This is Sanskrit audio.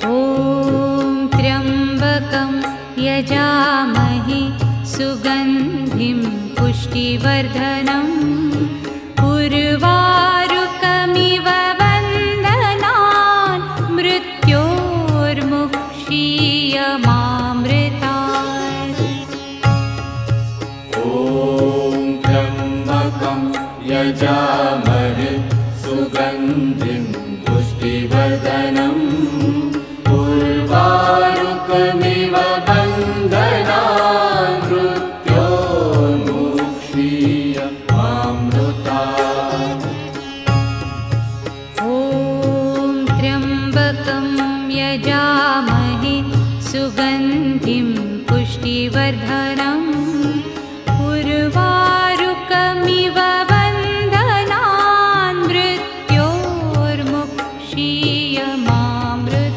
ॐ त्र्यम्बकं यजामहे सुगन्धिं पुष्टिवर्धनम् उर्वारुकमिव बन्धनान् मृत्योर्मुक्षीयमामृतात्। ॐ त्र्यम्बकं यजामहे सुगन्धिं पुष्टिवर्धनम् उर्वारुकमिव बन्धनान् मृत्योर्मुक्षीयमामृतात्। ॐ त्र्यम्बकं यजामहे सुगन्धिं पुष्टिवर्धनम् उर्वारुकमिव